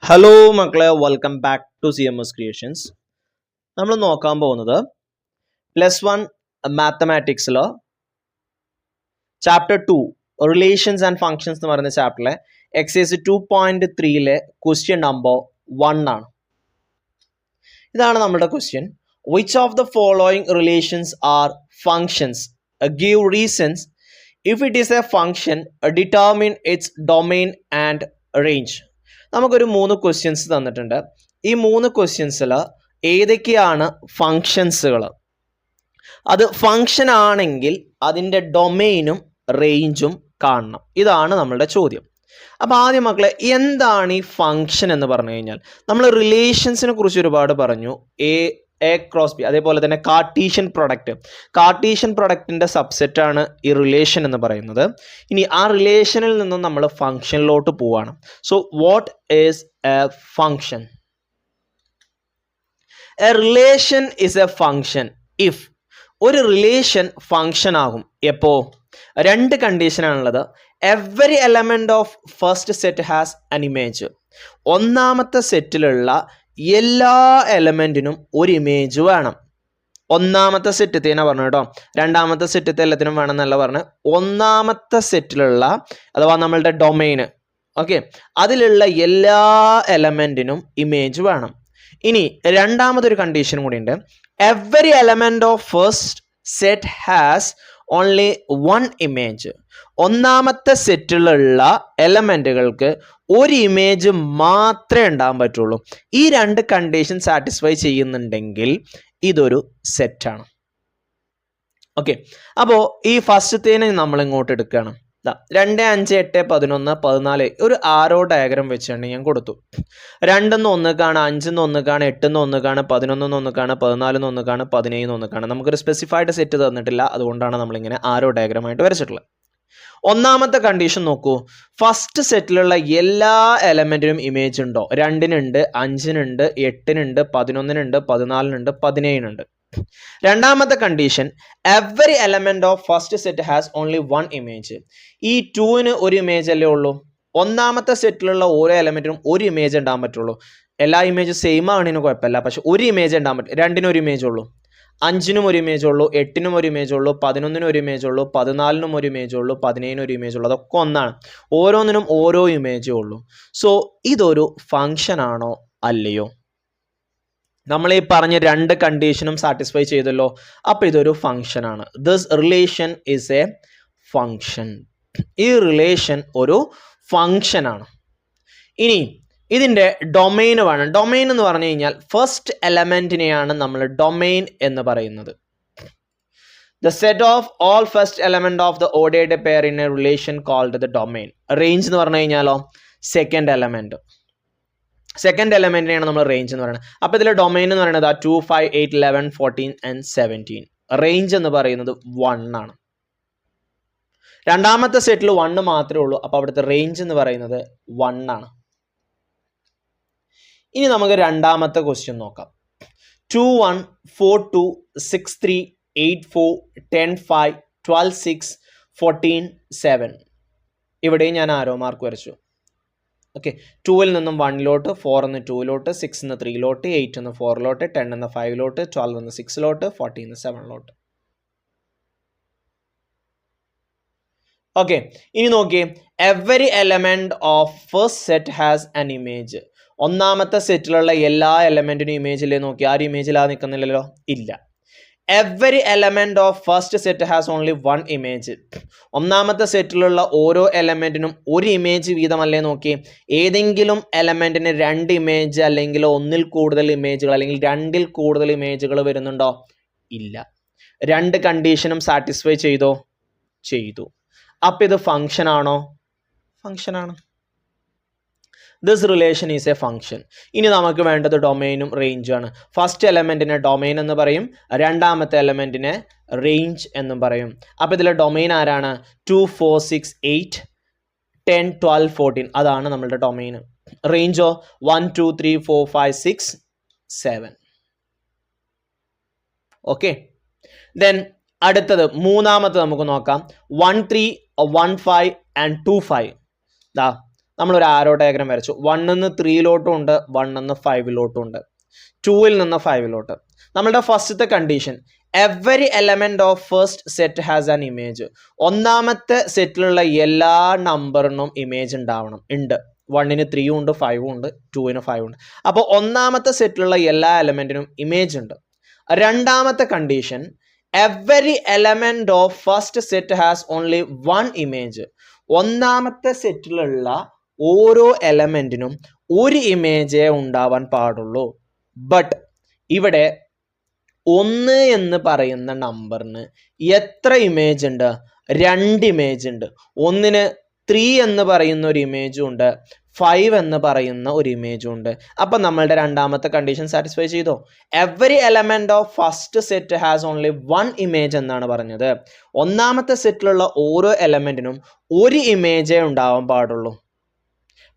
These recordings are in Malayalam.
ഹലോ മക്കളെ, welcome back to CMS creations. നമ്മൾ നോക്കാൻ പോകുന്നത് +1 മാത്തമാറ്റിക്സിൽ ചാപ്റ്റർ 2 റിലേഷൻസ് ആൻഡ് ഫങ്ഷൻസ് എന്ന് പറയുന്ന ചാപ്റ്ററിലെ എക്സസൈസ് 2.3 ക്വസ്റ്റ്യൻ നമ്പർ 1 ആണ്. ഇതാണ് നമ്മുടെ question. Which of the following relations are functions? Give reasons. If it is a function, determine it's domain and range. നമുക്കൊരു 3 ക്വസ്റ്റ്യൻസ് തന്നിട്ടുണ്ട്. ഈ 3 ക്വസ്റ്റ്യൻസിൽ ഏതൊക്കെയാണ് ഫങ്ഷൻസുകൾ? അത് ഫങ്ഷൻ ആണെങ്കിൽ അതിൻ്റെ ഡൊമെയിനും റേഞ്ചും കാണണം. ഇതാണ് നമ്മളുടെ ചോദ്യം. അപ്പോൾ ആദ്യം മക്കളെ, എന്താണ് ഈ ഫങ്ഷൻ എന്ന് പറഞ്ഞു കഴിഞ്ഞാൽ, നമ്മൾ റിലേഷൻസിനെ കുറിച്ച് ഒരുപാട് പറഞ്ഞു. എ ക്രോസ് ബി, അതേപോലെ തന്നെ കാർട്ടീഷ്യൻ പ്രൊഡക്റ്റിൻ്റെ സബ്സെറ്റാണ് ഈ റിലേഷൻ എന്ന് പറയുന്നത്. ഇനി ആ റിലേഷനിൽ നിന്നും നമ്മൾ ഫങ്ഷനിലോട്ട് പോവാണ്. So what is a function? A relation is a function if. ഒരു റിലേഷൻ ഫങ്ഷൻ ആകും എപ്പോ? 2 കണ്ടീഷനാണുള്ളത്. Every element of first set has an image. ഒന്നാമത്തെ സെറ്റിലുള്ള എല്ലാ എലമെന്റിനും ഒരു ഇമേജ് വേണം. ഒന്നാമത്തെ സെറ്റത്തേനെ പറഞ്ഞു കേട്ടോ, രണ്ടാമത്തെ സെറ്റത്തെ എല്ലാത്തിനും വേണം എന്നല്ല പറഞ്ഞ്. ഒന്നാമത്തെ സെറ്റിലുള്ള അഥവാ നമ്മളുടെ ഡൊമൈന്, ഓക്കെ, അതിലുള്ള എല്ലാ എലമെന്റിനും ഇമേജ് വേണം. ഇനി രണ്ടാമതൊരു കണ്ടീഷൻ കൂടി ഉണ്ട്. Every element of first set has only 1 image. ഒന്നാമത്തെ സെറ്റിലുള്ള എലമെന്റുകൾക്ക് ഒരു ഇമേജ് മാത്രമേ ഉണ്ടാകാൻ പറ്റുള്ളൂ. ഈ 2 കണ്ടീഷൻ സാറ്റിസ്ഫൈ ചെയ്യുന്നുണ്ടെങ്കിൽ ഇതൊരു സെറ്റാണ്. ഓക്കെ, അപ്പോൾ ഈ ഫസ്റ്റത്തേനെ നമ്മൾ ഇങ്ങോട്ട് എടുക്കുകയാണ്. 2, 5, 8, 11, 14 ഒരു ആരോ ഡയഗ്രാം വെച്ചാണ് ഞാൻ കൊടുത്തു. 2 1 കാണാം, 5 1 കാണാം, 8 1 കാണാം, 11 1 കാണാം, 14 1 കാണാം, 17 1 കാണാം. നമുക്കൊരു സ്പെസിഫൈഡ് സെറ്റ് തന്നിട്ടില്ല, അതുകൊണ്ടാണ് നമ്മളിങ്ങനെ ആരോ ഡയഗ്രാം ആയിട്ട് വരച്ചിട്ടുള്ളത്. ഒന്നാമത്തെ കണ്ടീഷൻ നോക്കൂ. ഫസ്റ്റ് സെറ്റിലുള്ള എല്ലാ എലമെന്റിനും ഇമേജ് ഉണ്ടോ? 2-നുണ്ട്, 5-നുണ്ട്, 8-നുണ്ട്, 11-നുണ്ട്, 14-നുണ്ട്, 17-നുണ്ട്. രണ്ടാമത്തെ condition, every element of first set has only 1 image. ഈ 2-ന് ഒരു ഇമേജ് അല്ലേ ഉള്ളൂ. ഒന്നാമത്തെ സെറ്റിലുള്ള ഓരോ എലമെന്റിനും ഒരു ഇമേജ് ഉണ്ടാകാൻ പറ്റുള്ളൂ. എല്ലാ ഇമേജും സെയിം ആണെന്ന് കുഴപ്പമില്ല, പക്ഷെ ഒരു ഇമേജ് ഉണ്ടാകാൻ പറ്റും. 2-നും ഒരു ഇമേജ് ഉള്ളൂ, 5-നും ഒരു ഇമേജ് ഉള്ളൂ, 8-നും ഒരു ഇമേജ് ഉള്ളൂ, 11-നും ഒരു ഇമേജ് ഉള്ളൂ, 14-നും ഒരു ഇമേജ് ഉള്ളൂ, 17-നും ഒരു ഇമേജ് ഉള്ളൂ. അതൊക്കെ ഒന്നാണ്. ഓരോന്നിനും ഓരോ ഇമേജേ ഉള്ളൂ. സോ ഇതൊരു ഫങ്ഷൻ ആണോ അല്ലയോ? നമ്മൾ ഈ പറഞ്ഞ 2 കണ്ടീഷനും സാറ്റിസ്ഫൈ ചെയ്തല്ലോ. അപ്പോൾ ഇതൊരു ഫങ്ഷൻ ആണ്. This relation is a function. ഈ റിലേഷൻ ഒരു ഫങ്ഷൻ ആണ്. ഇനി ഇതിൻ്റെ ഡൊമെയിൻ വേണം. ഡൊമെയിൻ എന്ന് പറഞ്ഞു കഴിഞ്ഞാൽ ഫസ്റ്റ് എലമെന്റിനെയാണ് നമ്മൾ ഡൊമെയിൻ എന്ന് പറയുന്നത്. The set of all first element of the ordered pair in a relation called the domain. Range എന്ന് പറഞ്ഞു കഴിഞ്ഞാലോ സെക്കൻഡ് എലമെന്റിനെയാണ് നമ്മൾ റേഞ്ച് എന്ന് പറയുന്നത്. അപ്പോൾ ഇതിലെ ഡൊമെയിൻ എന്ന് പറയുന്നത് 2, 5, 8, 11, 14 and 17. റേഞ്ച് എന്ന് പറയുന്നത് 1 ആണ്. രണ്ടാമത്തെ സെറ്റിൽ 1 മാത്രമേ ഉള്ളൂ, അപ്പോൾ അവിടുത്തെ റേഞ്ച് എന്ന് പറയുന്നത് 1 ആണ്. ഇനി നമുക്ക് രണ്ടാമത്തെ ക്വസ്റ്റ്യൻ നോക്കാം. 2 1 4 2 6 3 8 4 10 5 12 6 14 7. ഇവിടെയും ഞാൻ ആരോ മാർക്ക് വരച്ചു. ഓക്കെ, 2-ൽ നിന്നും 1-ലോട്ട്, 4-ന്ന് 2-ലോട്ട്, 6-ന്ന് 3-ലോട്ട്, 8-ന്ന് 4-ലോട്ട്, 10-ന്ന് 5-ലോട്ട്, 12-ന്ന് 6-ലോട്ട്, 14-ന്ന് 7-ലോട്ട്. ഓക്കെ, ഇനി നോക്കിയേ. Every element of first set has an image. ഒന്നാമത്തെ സെറ്റിലുള്ള എല്ലാ എലമെന്റിനും ഇമേജ് ഇല്ലേ? നോക്കി, ആരും ഇമേജിലാതെ നിൽക്കുന്നില്ലല്ലോ, ഇല്ല. Every element of first set has only 1 image. ഒന്നാമത്തെ സെറ്റിലുള്ള ഓരോ എലമെന്റിനും ഒരു ഇമേജ് വീതമല്ലേ? നോക്കി, ഏതെങ്കിലും എലമെന്റിന് 2 ഇമേജ് അല്ലെങ്കിൽ 1-ൽ കൂടുതൽ ഇമേജുകൾ അല്ലെങ്കിൽ 2-ൽ കൂടുതൽ ഇമേജുകൾ വരുന്നുണ്ടോ? ഇല്ല. 2 കണ്ടീഷനും സാറ്റിസ്ഫൈ ചെയ്തു. അപ്പം ഇത് ഫങ്ഷൻ ആണോ? ഫങ്ഷൻ ആണ്. This relation is a function. ഇനി നമുക്ക് വേണ്ടത് ഡൊമെയിനും റേഞ്ചും ആണ്. ഫസ്റ്റ് എലമെന്റിനെ ഡൊമെയിൻ എന്ന് പറയും, രണ്ടാമത്തെ എലമെന്റിനെ റേഞ്ച് എന്നും പറയും. അപ്പോൾ ഇതിലെ ഡൊമെയിൻ ആരാണ്? 2 4 6 8 10 12 14. അതാണ് നമ്മളുടെ ഡൊമെയിൻ. റേഞ്ചോ 1 2 3 4 5 6 7. ഓക്കെ, ദെൻ അടുത്തത് മൂന്നാമത്തെ നമുക്ക് നോക്കാം. 1 3 1 5 and 2 5. നമ്മളൊരു ആരോ ഡയഗ്രാം വരച്ചു. 1 നിന്ന് 3 ഉണ്ട്, 1 നിന്ന് 5 ഉണ്ട്, 2 നിന്ന് 5. നമ്മളുടെ ഫസ്റ്റത്തെ condition every element of first set has an image. ഒന്നാമത്തെ സെറ്റിലുള്ള എല്ലാ നമ്പറിനും ഇമേജ് ഉണ്ടാവണം, ഉണ്ട്. 1 ന് 3 ഉണ്ട്, 5 ഉണ്ട്, 2 ന് 5 ഉണ്ട്. അപ്പോൾ ഒന്നാമത്തെ സെറ്റിലുള്ള എല്ലാ എലമെന്റിനും ഇമേജ് ഉണ്ട്. രണ്ടാമത്തെ condition every element of first set has only 1 image. ഒന്നാമത്തെ സെറ്റിലുള്ള ഓരോ എലമെന്റിനും ഒരു ഇമേജേ ഉണ്ടാവാൻ പാടുള്ളൂ. ബട്ട് ഇവിടെ 1 എന്ന് പറയുന്ന നമ്പറിന് എത്ര ഇമേജ് ഉണ്ട്? 2 ഇമേജ് ഉണ്ട്. 1-ന് 3 എന്ന് പറയുന്ന ഒരു ഇമേജും ഉണ്ട്, 5 എന്ന് പറയുന്ന ഒരു ഇമേജും ഉണ്ട്. അപ്പം നമ്മളുടെ രണ്ടാമത്തെ കണ്ടീഷൻ സാറ്റിസ്ഫൈ ചെയ്തോ? Every element of first set has only 1 image എന്നാണ് പറഞ്ഞത്. ഒന്നാമത്തെ സെറ്റിലുള്ള ഓരോ എലമെന്റിനും ഒരു ഇമേജേ ഉണ്ടാവാൻ പാടുള്ളൂ.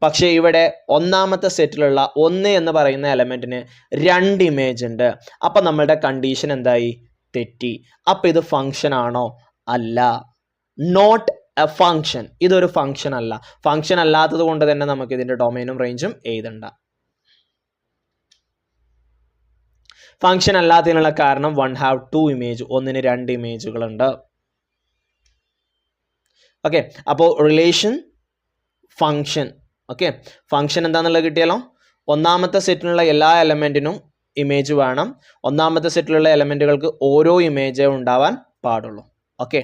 പക്ഷേ ഇവിടെ ഒന്നാമത്തെ സെറ്റിലുള്ള 1 എന്ന് പറയുന്ന എലമെന്റിന് 2 ഇമേജ് ഉണ്ട്. അപ്പം നമ്മളുടെ കണ്ടീഷൻ എന്തായി? തെറ്റി. അപ്പം ഇത് ഫംഗ്ഷൻ ആണോ? അല്ല. Not a function. ഇതൊരു ഫംഗ്ഷൻ അല്ല. ഫംഗ്ഷൻ അല്ലാത്തത് കൊണ്ട് തന്നെ നമുക്ക് ഇതിന്റെ ഡൊമൈനും റേഞ്ചും എഴുതണ്ട. ഫംഗ്ഷൻ അല്ലാത്തതിനുള്ള കാരണം 1 ഹാവ് 2 ഇമേജ്, 1-ന് 2 ഇമേജുകളുണ്ട്. ഓക്കെ, അപ്പോൾ റിലേഷൻ ഫംഗ്ഷൻ. ഓക്കെ, ഫംഗ്ഷൻ എന്താണെന്നുള്ളത് കിട്ടിയാലോ? ഒന്നാമത്തെ സെറ്റിലുള്ള എല്ലാ എലമെന്റിനും ഇമേജ് വേണം. ഒന്നാമത്തെ സെറ്റിലുള്ള എലമെന്റുകൾക്ക് ഓരോ ഇമേജേ ഉണ്ടാവാൻ പാടുള്ളൂ. ഓക്കെ.